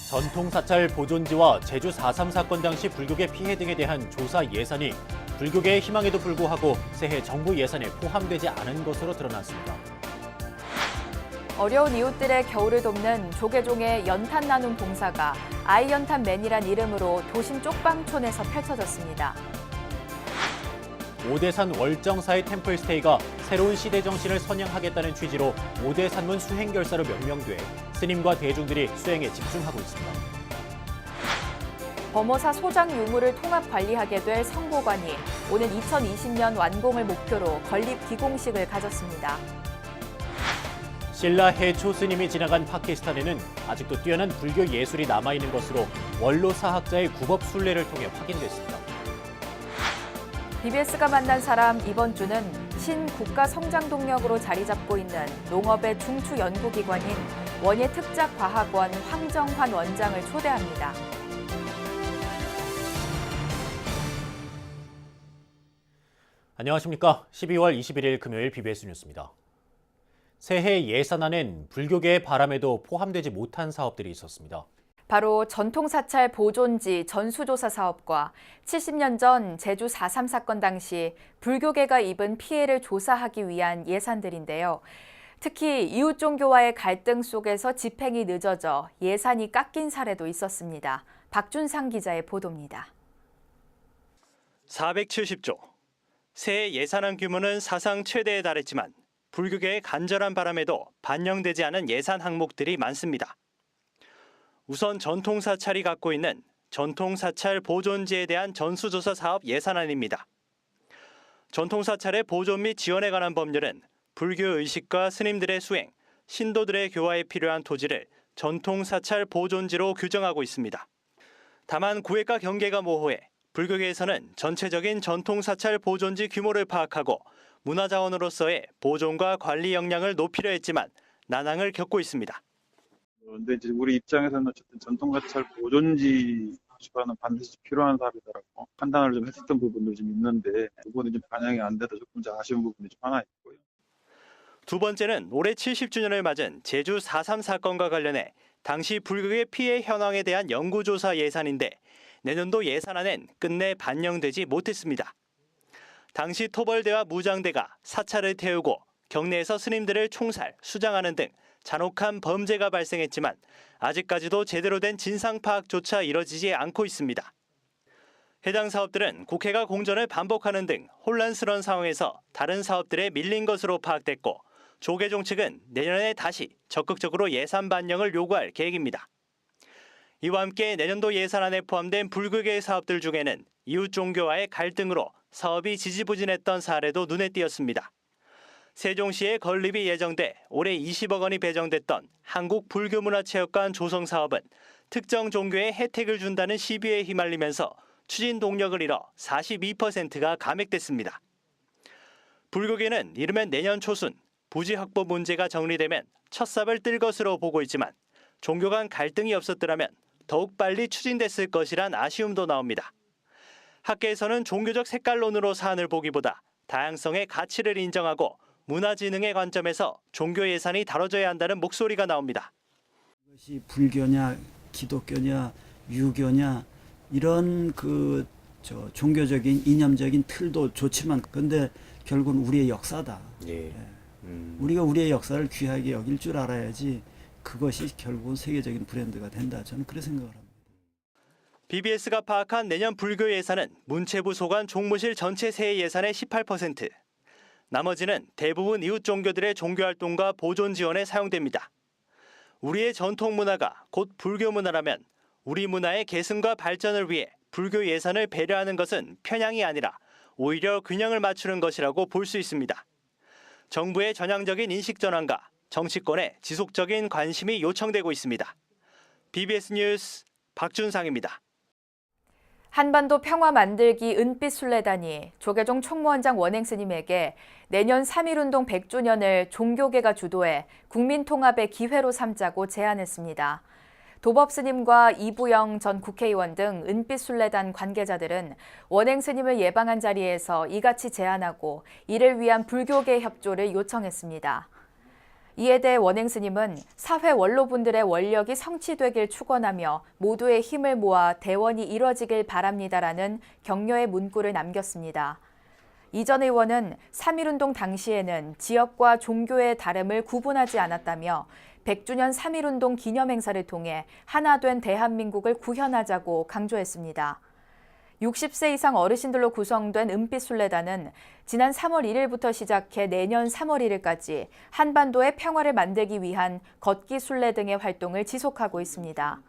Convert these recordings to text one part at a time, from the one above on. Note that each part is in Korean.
전통사찰 보존지와 제주 4.3 사건 당시 불교계 피해 등에 대한 조사 예산이 불교계의 희망에도 불구하고 새해 정부 예산에 포함되지 않은 것으로 드러났습니다. 어려운 이웃들의 겨울을 돕는 조계종의 연탄 나눔 봉사가 아이연탄맨이란 이름으로 도심 쪽방촌에서 펼쳐졌습니다. 오대산 월정사의 템플스테이가 새로운 시대 정신을 선양하겠다는 취지로 오대산문 수행결사로 명명돼 스님과 대중들이 수행에 집중하고 있습니다. 범어사 소장 유물을 통합 관리하게 될 성보관이 오는 2020년 완공을 목표로 건립 기공식을 가졌습니다. 신라 해초 스님이 지나간 파키스탄에는 아직도 뛰어난 불교 예술이 남아있는 것으로 원로 사학자의 구법 순례를 통해 확인됐습니다. BBS가 만난 사람 이번 주는 신국가성장동력으로 자리 잡고 있는 농업의 중추 연구기관인 원예특작과학원 황정환 원장을 초대합니다. 안녕하십니까. 12월 21일 금요일 BBS 뉴스입니다. 새해 예산안엔 불교계의 바람에도 포함되지 못한 사업들이 있었습니다. 바로 전통사찰 보존지 전수조사 사업과 70년 전 제주 4.3 사건 당시 불교계가 입은 피해를 조사하기 위한 예산들인데요. 특히 이웃 종교와의 갈등 속에서 집행이 늦어져 예산이 깎인 사례도 있었습니다. 박준상 기자의 보도입니다. 470조. 새해 예산안 규모는 사상 최대에 달했지만 불교계의 간절한 바람에도 반영되지 않은 예산 항목들이 많습니다. 우선 전통사찰이 갖고 있는 전통사찰 보존지에 대한 전수조사 사업 예산안입니다. 전통사찰의 보존 및 지원에 관한 법률은 불교 의식과 스님들의 수행, 신도들의 교화에 필요한 토지를 전통사찰 보존지로 규정하고 있습니다. 다만 구획과 경계가 모호해 불교계에서는 전체적인 전통사찰 보존지 규모를 파악하고 문화자원으로서의 보존과 관리 역량을 높이려 했지만 난항을 겪고 있습니다. 근데 이제 우리 입장에서는 어쨌든 전통사찰 보존지 주관은 반드시 필요한 사업이더라고 판단을 좀 했었던 부분도 좀 있는데 그분이 좀 반영이 안 돼서 조금 좀 아쉬운 부분이 좀 하나 있고요. 두 번째는 올해 70주년을 맞은 제주 4.3 사건과 관련해 당시 불교계 피해 현황에 대한 연구조사 예산인데 내년도 예산안엔 끝내 반영되지 못했습니다. 당시 토벌대와 무장대가 사찰을 태우고 경내에서 스님들을 총살, 수장하는 등 잔혹한 범죄가 발생했지만 아직까지도 제대로 된 진상 파악조차 이뤄지지 않고 있습니다. 해당 사업들은 국회가 공전을 반복하는 등 혼란스러운 상황에서 다른 사업들에 밀린 것으로 파악됐고 조계종 측은 내년에 다시 적극적으로 예산 반영을 요구할 계획입니다. 이와 함께 내년도 예산안에 포함된 불교계 사업들 중에는 이웃 종교와의 갈등으로 사업이 지지부진했던 사례도 눈에 띄었습니다. 세종시에 건립이 예정돼 올해 20억 원이 배정됐던 한국불교문화체육관 조성 사업은 특정 종교에 혜택을 준다는 시비에 휘말리면서 추진 동력을 잃어 42%가 감액됐습니다. 불교계는 이르면 내년 초순 부지 확보 문제가 정리되면 첫 삽을 뜰 것으로 보고 있지만 종교 간 갈등이 없었더라면 더욱 빨리 추진됐을 것이란 아쉬움도 나옵니다. 학계에서는 종교적 색깔론으로 사안을 보기보다 다양성의 가치를 인정하고 문화진흥의 관점에서 종교 예산이 다뤄져야 한다는 목소리가 나옵니다. 이것이 불교냐, 기독교냐, 유교냐 이런 종교적인 이념적인 틀도 좋지만 근데 결국은 우리의 역사다. 예. 우리가 우리의 역사를 귀하게 여길 줄 알아야지 그것이 결국은 세계적인 브랜드가 된다. 저는 그렇게 생각을 합니다. BBS가 파악한 내년 불교 예산은 문체부 소관 종무실 전체 세해 예산의 18%, 나머지는 대부분 이웃 종교들의 종교활동과 보존 지원에 사용됩니다. 우리의 전통 문화가 곧 불교 문화라면 우리 문화의 계승과 발전을 위해 불교 예산을 배려하는 것은 편향이 아니라 오히려 균형을 맞추는 것이라고 볼 수 있습니다. 정부의 전향적인 인식 전환과 정치권의 지속적인 관심이 요청되고 있습니다. BBS 뉴스 박준상입니다. 한반도 평화 만들기 은빛 순례단이 조계종 총무원장 원행 스님에게 내년 3.1운동 100주년을 종교계가 주도해 국민통합의 기회로 삼자고 제안했습니다. 도법 스님과 이부영 전 국회의원 등 은빛 순례단 관계자들은 원행 스님을 예방한 자리에서 이같이 제안하고 이를 위한 불교계 협조를 요청했습니다. 이에 대해 원행 스님은 사회 원로분들의 원력이 성취되길 축원하며 모두의 힘을 모아 대원이 이뤄지길 바랍니다라는 격려의 문구를 남겼습니다. 이 전 의원은 3.1운동 당시에는 지역과 종교의 다름을 구분하지 않았다며 100주년 3.1운동 기념행사를 통해 하나 된 대한민국을 구현하자고 강조했습니다. 60세 이상 어르신들로 구성된 은빛순례단은 지난 3월 1일부터 시작해 내년 3월 1일까지 한반도의 평화를 만들기 위한 걷기 순례 등의 활동을 지속하고 있습니다.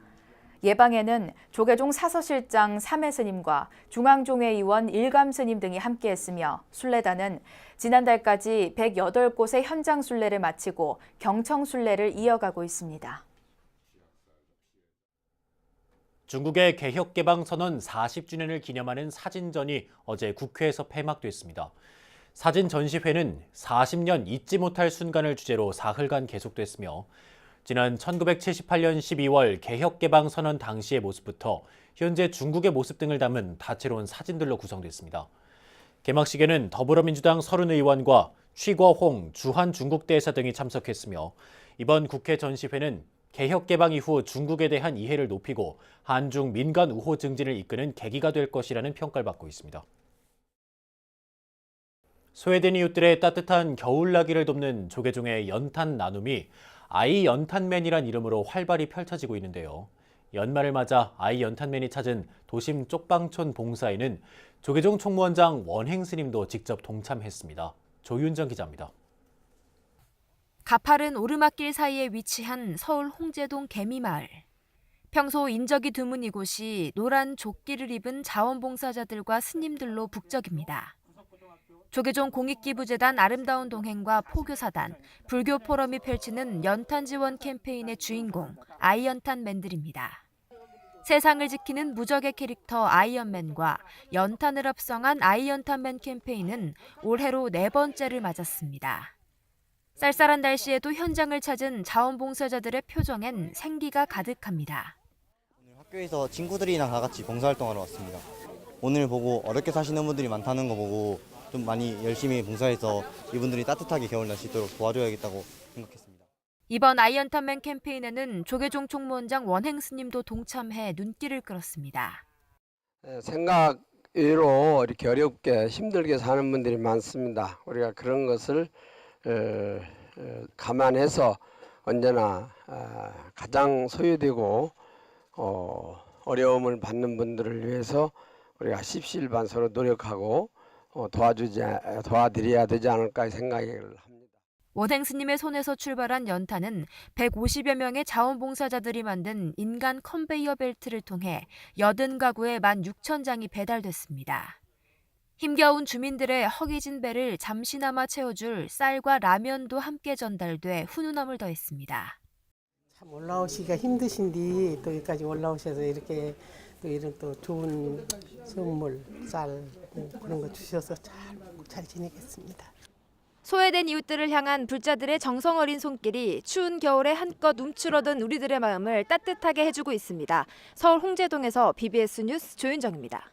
예방에는 조계종 사서실장 3회 스님과 중앙종회의원 일감 스님 등이 함께했으며 순례단은 지난달까지 108곳의 현장 순례를 마치고 경청 순례를 이어가고 있습니다. 중국의 개혁개방선언 40주년을 기념하는 사진전이 어제 국회에서 폐막됐습니다. 사진 전시회는 40년 잊지 못할 순간을 주제로 사흘간 계속됐으며 지난 1978년 12월 개혁개방선언 당시의 모습부터 현재 중국의 모습 등을 담은 다채로운 사진들로 구성됐습니다. 개막식에는 더불어민주당 30의원과 취거홍, 주한 중국 대사 등이 참석했으며 이번 국회 전시회는 개혁개방 이후 중국에 대한 이해를 높이고 한중 민간 우호 증진을 이끄는 계기가 될 것이라는 평가를 받고 있습니다. 소외된 이웃들의 따뜻한 겨울나기를 돕는 조계종의 연탄 나눔이 아이 연탄맨이란 이름으로 활발히 펼쳐지고 있는데요. 연말을 맞아 아이 연탄맨이 찾은 도심 쪽방촌 봉사에는 조계종 총무원장 원행 스님도 직접 동참했습니다. 조윤정 기자입니다. 가파른 오르막길 사이에 위치한 서울 홍제동 개미마을. 평소 인적이 드문 이곳이 노란 조끼를 입은 자원봉사자들과 스님들로 북적입니다. 조계종 공익기부재단 아름다운 동행과 포교사단, 불교 포럼이 펼치는 연탄 지원 캠페인의 주인공 아이연탄맨들입니다. 세상을 지키는 무적의 캐릭터 아이언맨과 연탄을 합성한 아이연탄맨 캠페인은 올해로 4번째를 맞았습니다. 쌀쌀한 날씨에도 현장을 찾은 자원봉사자들의 표정엔 생기가 가득합니다. 오늘 학교에서 친구들이랑 다 같이 봉사활동하러 왔습니다. 오늘 보고 어렵게 사시는 분들이 많다는 거 보고 좀 많이 열심히 봉사해서 이분들이 따뜻하게 겨울 날 수 있도록 도와줘야겠다고 생각했습니다. 이번 아이언탄맨 캠페인에는 조계종 총무원장 원행 스님도 동참해 눈길을 끌었습니다. 생각 외로 이렇게 어렵게 힘들게 사는 분들이 많습니다. 우리가 그런 것을 감안해서 언제나 가장 소외되고 어려움을 받는 분들을 위해서 우리가 십시일반서로 노력하고 도와드려야 되지 않을까 생각을 합니다. 원행 스님의 손에서 출발한 연탄은 150여 명의 자원봉사자들이 만든 인간 컨베이어 벨트를 통해 80가구에 16,000장이 배달됐습니다. 힘겨운 주민들의 허기진 배를 잠시나마 채워줄 쌀과 라면도 함께 전달돼 훈훈함을 더했습니다. 참 올라오시기가 힘드신데 또 여기까지 올라오셔서 이렇게 또 이런 또 좋은 선물, 쌀 그런 거 주셔서 잘 지내겠습니다. 소외된 이웃들을 향한 불자들의 정성 어린 손길이 추운 겨울에 한껏 움츠러든 우리들의 마음을 따뜻하게 해주고 있습니다. 서울 홍제동에서 BBS 뉴스 조윤정입니다.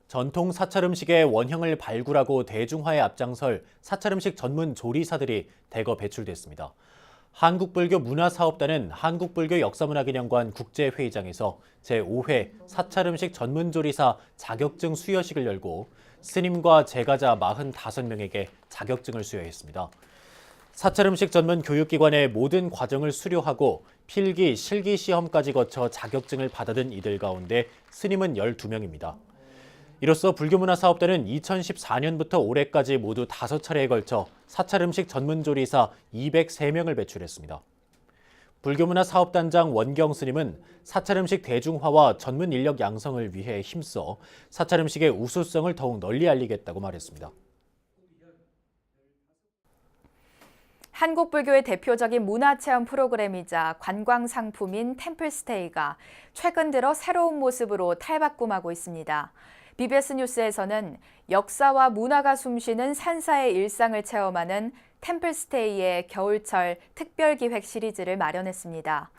전통 사찰음식의 원형을 발굴하고 대중화에 앞장설 사찰음식 전문 조리사들이 대거 배출됐습니다. 한국불교 문화사업단은 한국불교 역사문화기념관 국제회의장에서 제5회 사찰음식 전문조리사 자격증 수여식을 열고 스님과 제가자 45명에게 자격증을 수여했습니다. 사찰음식 전문 교육기관의 모든 과정을 수료하고 필기, 실기 시험까지 거쳐 자격증을 받아든 이들 가운데 스님은 12명입니다. 이로써 불교문화사업단은 2014년부터 올해까지 모두 5차례에 걸쳐 사찰음식 전문조리사 203명을 배출했습니다. 불교문화사업단장 원경 스님은 사찰음식 대중화와 전문 인력 양성을 위해 힘써 사찰음식의 우수성을 더욱 널리 알리겠다고 말했습니다. 한국 불교의 대표적인 문화체험 프로그램이자 관광 상품인 템플스테이가 최근 들어 새로운 모습으로 탈바꿈하고 있습니다. BBS 뉴스에서는 역사와 문화가 숨쉬는 산사의 일상을 체험하는 템플스테이의 겨울철 특별기획 시리즈를 마련했습니다.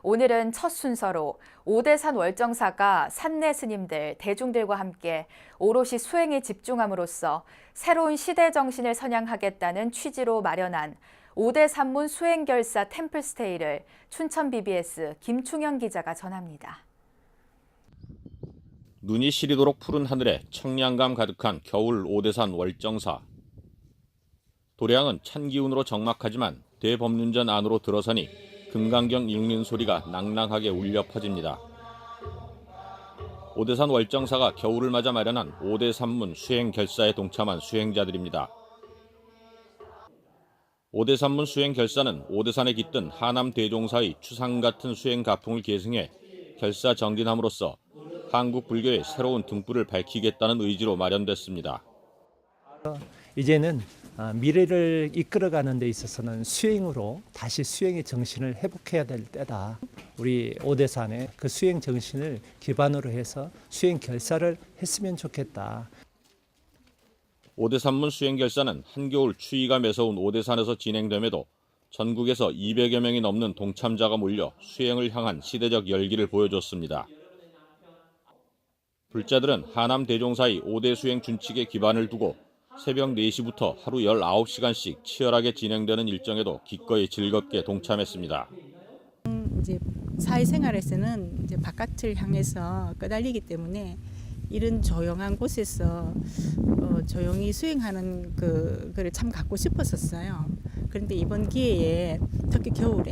오늘은 첫 순서로 오대산 월정사가 산내 스님들, 대중들과 함께 오롯이 수행에 집중함으로써 새로운 시대 정신을 선양하겠다는 취지로 마련한 5대 산문 수행결사 템플스테이를 춘천 BBS 김충현 기자가 전합니다. 눈이 시리도록 푸른 하늘에 청량감 가득한 겨울 오대산 월정사. 도량은 찬 기운으로 적막하지만 대법륜전 안으로 들어서니 금강경 읽는 소리가 낭낭하게 울려 퍼집니다. 오대산 월정사가 겨울을 맞아 마련한 5대 산문 수행 결사에 동참한 수행자들입니다. 5대 산문 수행 결사는 오대산에 깃든 하남 대종사의 추상 같은 수행 가풍을 계승해 결사 정진함으로써 한국 불교의 새로운 등불을 밝히겠다는 의지로 마련됐습니다. 이제는 미래를 이끌어가는 데 있어서는 수행으로 다시 수행의 정신을 회복해야 될 때다. 우리 오대산의 그 수행 정신을 기반으로 해서 수행 결사를 했으면 좋겠다. 5대 산문 수행 결사는 한겨울 추위가 매서운 오대산에서 진행됨에도 전국에서 200여 명이 넘는 동참자가 몰려 수행을 향한 시대적 열기를 보여줬습니다. 불자들은 하남 대종사의 5대 수행 준칙에 기반을 두고 새벽 4시부터 하루 19시간씩 치열하게 진행되는 일정에도 기꺼이 즐겁게 동참했습니다. 이제 사회생활에서는 이제 바깥을 향해서 끄달리기 때문에 이런 조용한 곳에서 조용히 수행하는 그를 참 갖고 싶었었어요. 그런데 이번 기회에 특히 겨울에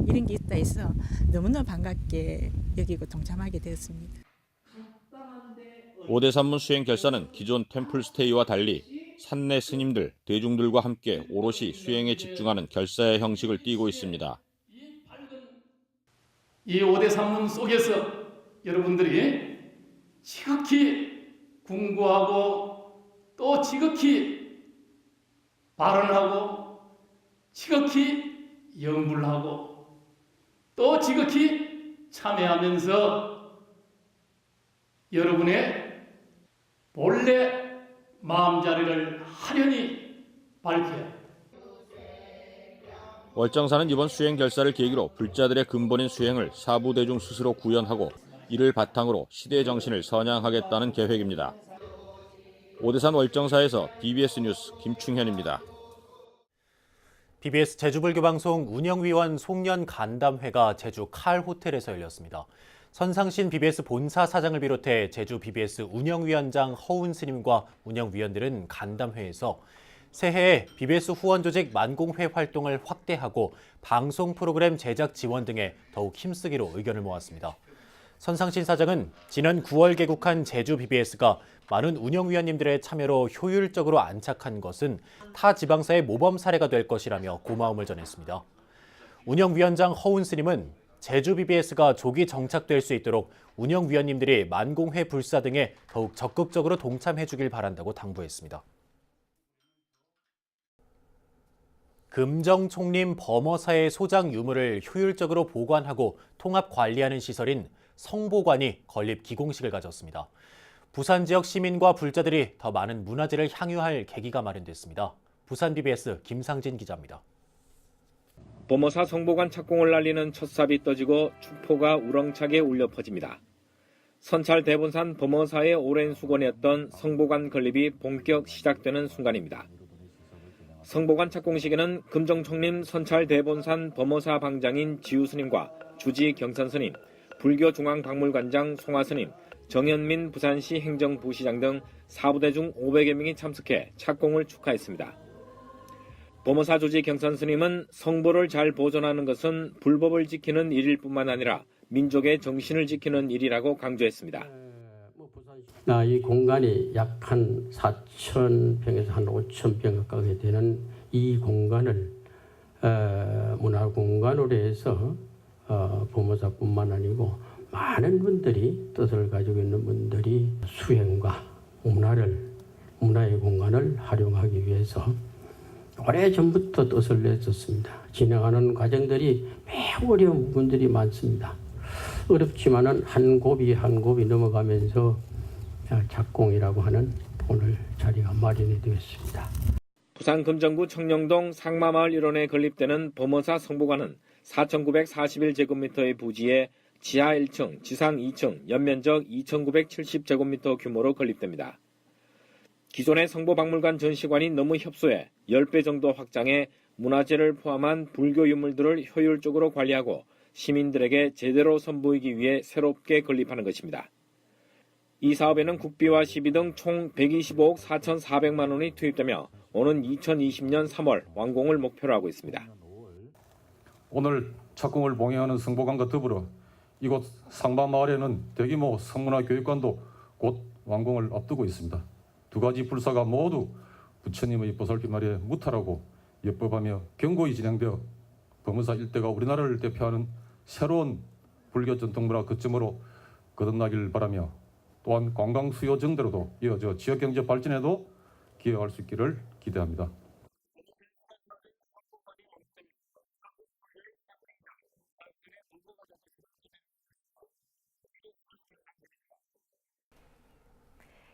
이런 게 있다 해서 너무나 반갑게 여기고 동참하게 되었습니다. 5대 산문 수행 결사는 기존 템플스테이와 달리 산내 스님들, 대중들과 함께 오롯이 수행에 집중하는 결사의 형식을 띠고 있습니다. 이 5대 산문 속에서 여러분들이 지극히 궁구하고 또 지극히 발언하고 지극히 염불하고 또 지극히 참여하면서 여러분의 본래 마음자리를 하려니 밝혀야 합니다. 월정사는 이번 수행 결사를 계기로 불자들의 근본인 수행을 사부대중 스스로 구현하고 이를 바탕으로 시대 정신을 선양하겠다는 계획입니다. 오대산 월정사에서 BBS 뉴스 김충현입니다. BBS 제주불교방송 운영위원 송년 간담회가 제주 칼 호텔에서 열렸습니다. 선상신 BBS 본사 사장을 비롯해 제주 BBS 운영위원장 허운 스님과 운영위원들은 간담회에서 새해에 BBS 후원 조직 만공회 활동을 확대하고 방송 프로그램 제작 지원 등에 더욱 힘쓰기로 의견을 모았습니다. 선상신 사장은 지난 9월 개국한 제주 BBS가 많은 운영위원님들의 참여로 효율적으로 안착한 것은 타 지방사의 모범 사례가 될 것이라며 고마움을 전했습니다. 운영위원장 허운 스님은 제주 BBS가 조기 정착될 수 있도록 운영위원님들이 만공회 불사 등에 더욱 적극적으로 동참해 주길 바란다고 당부했습니다. 금정총림 범어사의 소장 유물을 효율적으로 보관하고 통합 관리하는 시설인 성보관이 건립 기공식을 가졌습니다. 부산 지역 시민과 불자들이 더 많은 문화재를 향유할 계기가 마련됐습니다. 부산 BBS 김상진 기자입니다. 범어사 성보관 착공을 알리는 첫삽이 떠지고 축포가 우렁차게 울려 퍼집니다. 선찰 대본산 범어사의 오랜 수건이었던 성보관 건립이 본격 시작되는 순간입니다. 성보관 착공식에는 금정총림 선찰 대본산 범어사 방장인 지우스님과 주지 경선스님, 불교중앙박물관장 송하스님, 정현민 부산시 행정부시장 등 사부대 중 500여 명이 참석해 착공을 축하했습니다. 범어사 주지 경선스님은 성보를 잘 보존하는 것은 불법을 지키는 일일 뿐만 아니라 민족의 정신을 지키는 일이라고 강조했습니다. 이 공간이 약 한 4,000평에서 한 5,000평 가까이 되는 이 공간을 문화공간으로 해서 범어사뿐만 아니고 많은 분들이 뜻을 가지고 있는 분들이 수행과 문화의 공간을 활용하기 위해서 오래전부터 뜻을 냈었습니다. 진행하는 과정들이 매우 어려운 부분들이 많습니다. 어렵지만은 한 곱이 한 곱이 넘어가면서 작공이라고 하는 오늘 자리가 마련이 되었습니다. 부산 금정구 청령동 상마마을 일원에 건립되는 범어사 성보관은 4,941제곱미터의 부지에 지하 1층, 지상 2층, 연면적 2,970제곱미터 규모로 건립됩니다. 기존의 성보박물관 전시관이 너무 협소해 10배 정도 확장해 문화재를 포함한 불교 유물들을 효율적으로 관리하고 시민들에게 제대로 선보이기 위해 새롭게 건립하는 것입니다. 이 사업에는 국비와 시비 등 총 125억 4,400만 원이 투입되며 오는 2020년 3월 완공을 목표로 하고 있습니다. 오늘 착공을 봉행하는 성보관과 더불어 이곳 상바마을에는 대규모 성문화 교육관도 곧 완공을 앞두고 있습니다. 두 가지 불사가 모두 부처님의 보살핌 아래 무탈하고 예법하며 견고히 진행되어 범어사 일대가 우리나라를 대표하는 새로운 불교 전통문화 거점으로 거듭나길 바라며 또한 관광 수요 증대로도 이어져 지역경제 발전에도 기여할 수 있기를 기대합니다.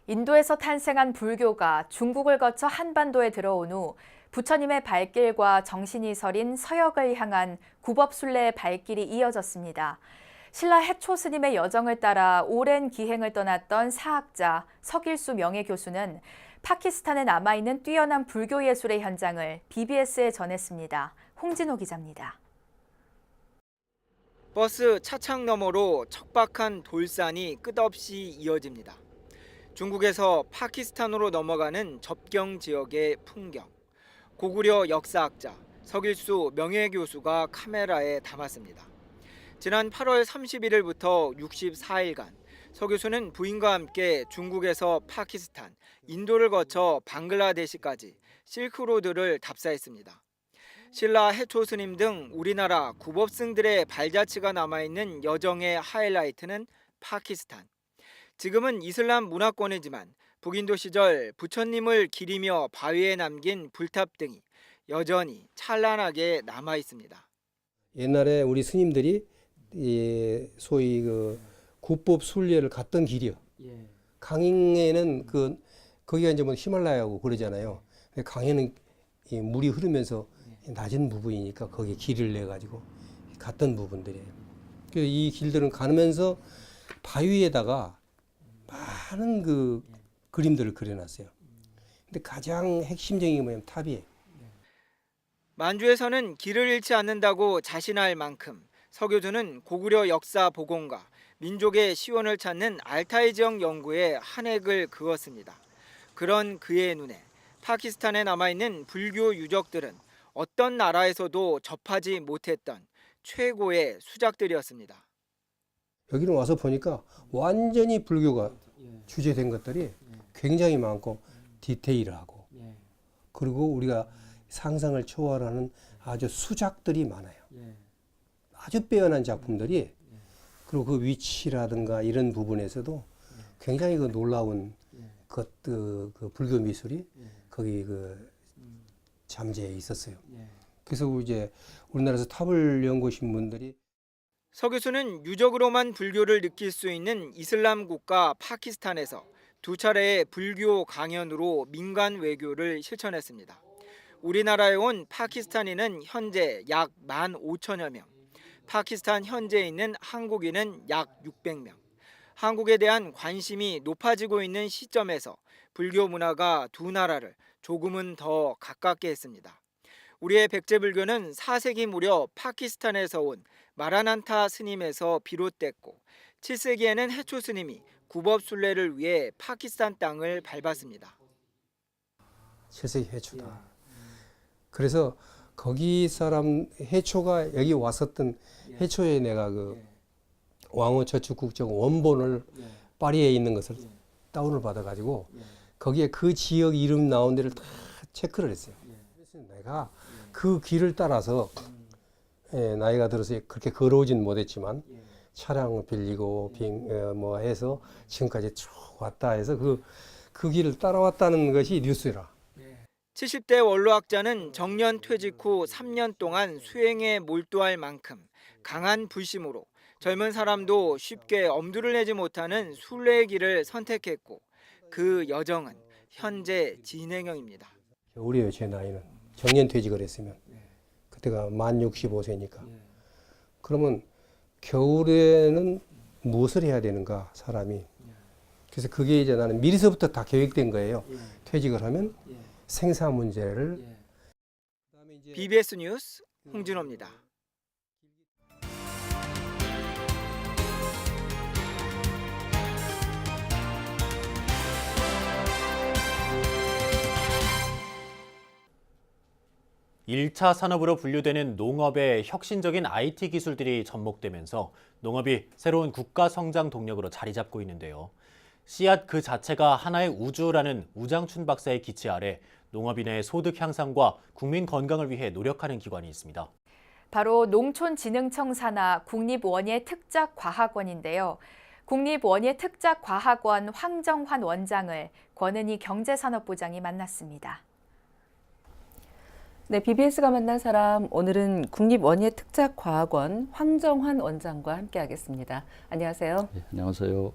인도에서 탄생한 불교가 중국을 거쳐 한반도에 들어온 후 부처님의 발길과 정신이 서린 서역을 향한 굽업순례의 발길이 이어졌습니다. 신라 해초 스님의 여정을 따라 오랜 기행을 떠났던 사학자 서길수 명예교수는 파키스탄에 남아있는 뛰어난 불교 예술의 현장을 BBS에 전했습니다. 홍진호 기자입니다. 버스 차창 너머로 척박한 돌산이 끝없이 이어집니다. 중국에서 파키스탄으로 넘어가는 접경 지역의 풍경. 고구려 역사학자 서길수 명예교수가 카메라에 담았습니다. 지난 8월 31일부터 64일간 서 교수는 부인과 함께 중국에서 파키스탄, 인도를 거쳐 방글라데시까지 실크로드를 답사했습니다. 신라 해초 스님 등 우리나라 굽업승들의 발자취가 남아있는 여정의 하이라이트는 파키스탄. 지금은 이슬람 문화권이지만 북인도 시절 부처님을 기리며 바위에 남긴 불탑 등이 여전히 찬란하게 남아 있습니다. 옛날에 우리 스님들이 소위 그 굽법 순례를 갔던 길이요. 강릉에는 거기가 이제 뭐 히말라야고 그러잖아요. 강에는 이 물이 흐르면서 낮은 부분이니까 거기에 길을 내 가지고 갔던 부분들이에요. 그래서 이 길들은 가면서 바위에다가 많은 그 그림들을 그려놨어요. 근데 가장 핵심적인 게 뭐냐면 탑이에요. 만주에서는 길을 잃지 않는다고 자신할 만큼 서 교수는 고구려 역사 복원과 민족의 시원을 찾는 알타이 지역 연구에 한 획을 그었습니다. 그런 그의 눈에 파키스탄에 남아있는 불교 유적들은 어떤 나라에서도 접하지 못했던 최고의 수작들이었습니다. 여기는 와서 보니까 완전히 불교가 주제된 것들이 굉장히 많고 디테일하고 그리고 우리가 상상을 초월하는 아주 수작들이 많아요. 아주 빼어난 작품들이 그리고 그 위치라든가 이런 부분에서도 굉장히 그 놀라운 그 불교 미술이 거기 그 잠재해 있었어요. 그래서 이제 우리나라에서 탑을 연구하신 분들이 서 교수는 유적으로만 불교를 느낄 수 있는 이슬람 국가 파키스탄에서 두 차례의 불교 강연으로 민간 외교를 실천했습니다. 우리나라에 온 파키스탄인은 현재 약 15,000여 명, 파키스탄 현지에 있는 한국인은 약 600명. 한국에 대한 관심이 높아지고 있는 시점에서 불교 문화가 두 나라를 조금은 더 가깝게 했습니다. 우리의 백제불교는 4세기 무렵 파키스탄에서 온 마라난타 스님에서 비롯됐고 7세기에는 해초 스님이 굽업순례를 위해 파키스탄 땅을 밟았습니다. 7세기 해초다. 그래서 거기 사람 해초가 여기 왔었던 해초에 내가 그 왕호 저축국적 원본을 파리에 있는 것을 다운을 받아가지고 거기에 그 지역 이름 나온 데를 다 체크를 했어요. 그래서 내가 그 길을 따라서 나이가 들어서 그렇게 걸어오진 못했지만 차량 빌리고 뭐 해서 지금까지 쭉 왔다 해서 그 길을 따라왔다는 것이 뉴스라. 70대 원로학자는 정년 퇴직 후 3년 동안 수행에 몰두할 만큼 강한 불심으로 젊은 사람도 쉽게 엄두를 내지 못하는 순례의 길을 선택했고 그 여정은 현재 진행형입니다. 겨울이에요, 제 나이는. 정년 퇴직을 했으면. 그때가 만 65세니까. 그러면 겨울에는 무엇을 해야 되는가, 사람이. 그래서 그게 이제 나는 미리서부터 다 계획된 거예요. 퇴직을 하면 생사 문제를. 그다음에 BBS 뉴스 홍진호입니다. (1차) 산업으로 분류되는 농업의 혁신적인 IT 기술들이 접목되면서 농업이 새로운 국가 성장 동력으로 자리 잡고 있는데요. 씨앗 그 자체가 하나의 우주라는 우장춘 박사의 기치 아래 농업인의 소득 향상과 국민 건강을 위해 노력하는 기관이 있습니다. 바로 농촌진흥청 산하 국립원예특작과학원인데요. 국립원예특작과학원 황정환 원장을 권은희 경제산업부장이 만났습니다. 네, BBS가 만난 사람, 오늘은 국립원예특작과학원 황정환 원장과 함께하겠습니다. 안녕하세요. 네, 안녕하세요.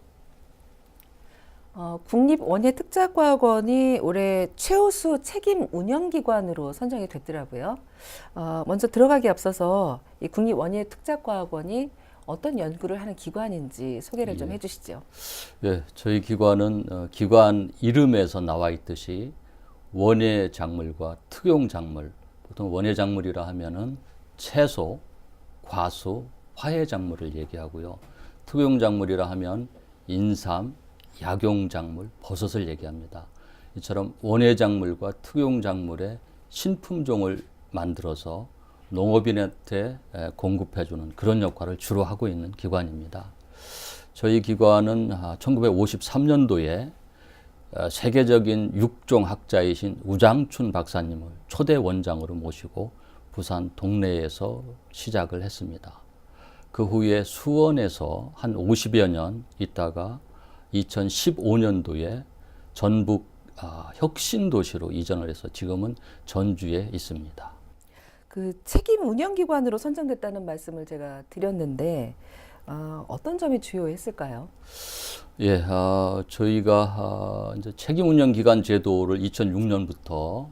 국립원예특작과학원이 올해 최우수 책임 운영기관으로 선정이 됐더라고요. 먼저 들어가기 앞서서 이 국립원예특작과학원이 어떤 연구를 하는 기관인지 소개를 좀 해주시죠. 예, 저희 기관은 기관 이름에서 나와 있듯이 원예 작물과 특용 작물, 보통 원예 작물이라 하면은 채소, 과수, 화훼 작물을 얘기하고요. 특용 작물이라 하면 인삼, 약용 작물, 버섯을 얘기합니다. 이처럼 원예 작물과 특용 작물의 신품종을 만들어서 농업인한테 공급해주는 그런 역할을 주로 하고 있는 기관입니다. 저희 기관은 1953년도에 세계적인 육종 학자이신 우장춘 박사님을 초대 원장으로 모시고 부산 동래에서 시작을 했습니다. 그 후에 수원에서 한 50여 년 있다가 2015년도에 전북 혁신도시로 이전을 해서 지금은 전주에 있습니다. 그 책임 운영기관으로 선정됐다는 말씀을 제가 드렸는데 어떤 점이 주요했을까요? 예, 저희가 이제 책임운영기관 제도를 2006년부터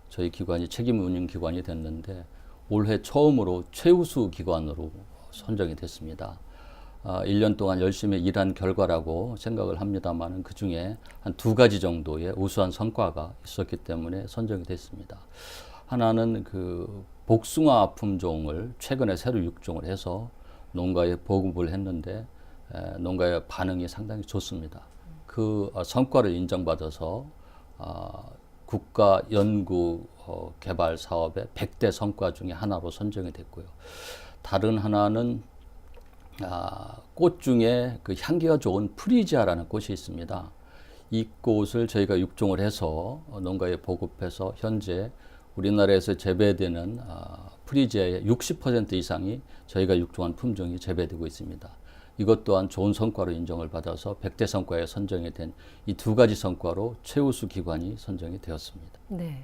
저희 기관이 책임운영기관이 됐는데 올해 처음으로 최우수 기관으로 선정이 됐습니다. 1년 동안 열심히 일한 결과라고 생각을 합니다만 그 중에 한 2가지 정도의 우수한 성과가 있었기 때문에 선정이 됐습니다. 하나는 그 복숭아 품종을 최근에 새로 육종을 해서 농가에 보급을 했는데 농가의 반응이 상당히 좋습니다. 그 성과를 인정받아서 국가 연구 개발 사업의 100대 성과 중에 하나로 선정이 됐고요. 다른 하나는 꽃 중에 그 향기가 좋은 프리지아라는 꽃이 있습니다. 이 꽃을 저희가 육종을 해서 농가에 보급해서 현재 우리나라에서 재배되는 프리지아의 60% 이상이 저희가 육종한 품종이 재배되고 있습니다. 이것 또한 좋은 성과로 인정을 받아서 100대 성과에 선정이 된 이 2가지 성과로 최우수 기관이 선정이 되었습니다. 네.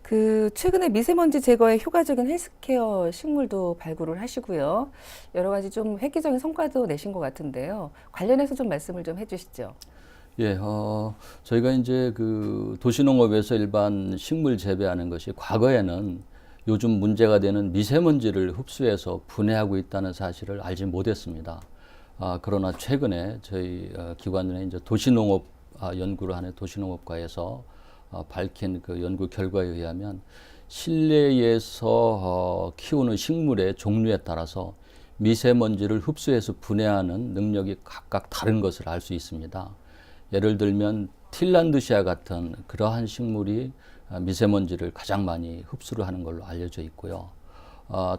그 최근에 미세먼지 제거에 효과적인 헬스케어 식물도 발굴을 하시고요. 여러 가지 좀 획기적인 성과도 내신 것 같은데요. 관련해서 좀 말씀을 좀 해주시죠. 예, 저희가 이제 그 도시농업에서 일반 식물 재배하는 것이 과거에는 요즘 문제가 되는 미세먼지를 흡수해서 분해하고 있다는 사실을 알지 못했습니다. 그러나 최근에 저희 기관 내 이제 도시농업 연구를 하는 도시농업과에서 밝힌 그 연구 결과에 의하면 실내에서 키우는 식물의 종류에 따라서 미세먼지를 흡수해서 분해하는 능력이 각각 다른 것을 알 수 있습니다. 예를 들면 틸란드시아 같은 그러한 식물이 미세먼지를 가장 많이 흡수를 하는 걸로 알려져 있고요.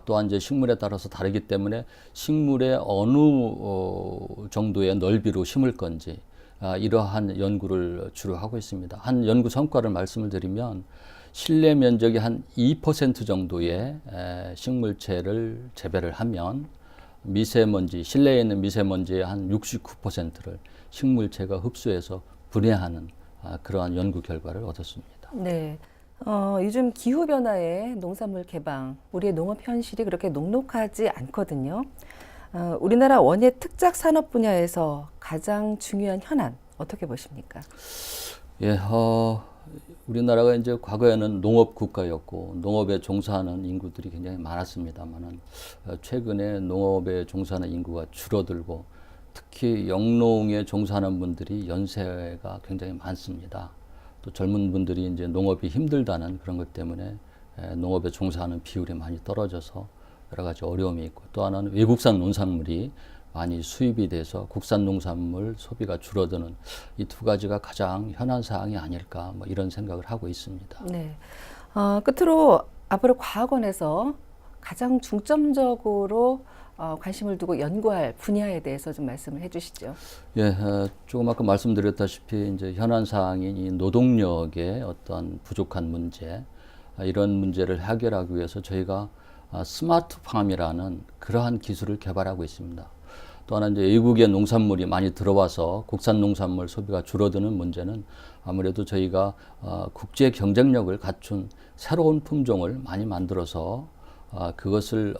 또한 이제 식물에 따라서 다르기 때문에 식물의 어느 정도의 넓이로 심을 건지 이러한 연구를 주로 하고 있습니다. 한 연구 성과를 말씀을 드리면 실내 면적이 한 2% 정도의 식물체를 재배를 하면 미세먼지, 실내에 있는 미세먼지의 한 69%를 식물체가 흡수해서 분해하는 그러한 연구 결과를 얻었습니다. 네. 요즘 기후변화에 농산물 개방, 우리의 농업 현실이 그렇게 녹록하지 않거든요. 우리나라 원예 특작 산업 분야에서 가장 중요한 현안 어떻게 보십니까? 예, 우리나라가 이제 과거에는 농업 국가였고 농업에 종사하는 인구들이 굉장히 많았습니다만은 최근에 농업에 종사하는 인구가 줄어들고 특히 영농에 종사하는 분들이 연세가 굉장히 많습니다. 또 젊은 분들이 이제 농업이 힘들다는 그런 것 때문에 농업에 종사하는 비율이 많이 떨어져서 여러 가지 어려움이 있고, 또 하나는 외국산 농산물이 많이 수입이 돼서 국산 농산물 소비가 줄어드는 이 두 가지가 가장 현안 사항이 아닐까, 뭐 이런 생각을 하고 있습니다. 네. 끝으로 앞으로 과학원에서 가장 중점적으로 관심을 두고 연구할 분야에 대해서 좀 말씀을 해주시죠. 예, 조금 아까 말씀드렸다시피 이제 현안 사항인 이 노동력의 어떤 부족한 문제, 이런 문제를 해결하기 위해서 저희가 스마트팜이라는 그러한 기술을 개발하고 있습니다. 또 하나 이제 외국의 농산물이 많이 들어와서 국산 농산물 소비가 줄어드는 문제는 아무래도 저희가 국제 경쟁력을 갖춘 새로운 품종을 많이 만들어서 그것을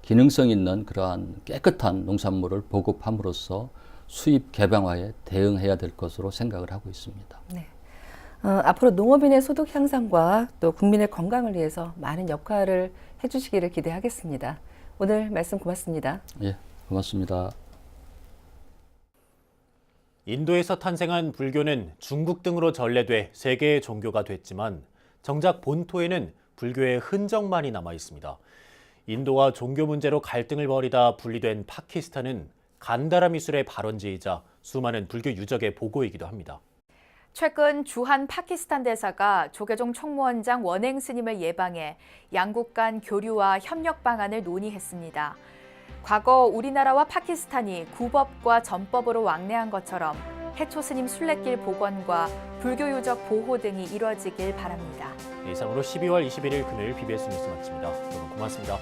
기능성 있는 그러한 깨끗한 농산물을 보급함으로써 수입 개방화에 대응해야 될 것으로 생각을 하고 있습니다. 네. 앞으로 농업인의 소득 향상과 또 국민의 건강을 위해서 많은 역할을 해주시기를 기대하겠습니다. 오늘 말씀 고맙습니다. 예, 고맙습니다. 인도에서 탄생한 불교는 중국 등으로 전래돼 세계의 종교가 됐지만 정작 본토에는 불교의 흔적만이 남아 있습니다. 인도와 종교 문제로 갈등을 벌이다 분리된 파키스탄은 간다라 미술의 발원지이자 수많은 불교 유적의 보고이기도 합니다. 최근 주한 파키스탄 대사가 조계종 총무원장 원행 스님을 예방해 양국 간 교류와 협력 방안을 논의했습니다. 과거 우리나라와 파키스탄이 구법과 전법으로 왕래한 것처럼 해초 스님 순례길 복원과 불교 유적 보호 등이 이뤄지길 바랍니다. 이상으로 12월 21일 금요일 BBS 뉴스 마칩니다. 여러분 고맙습니다.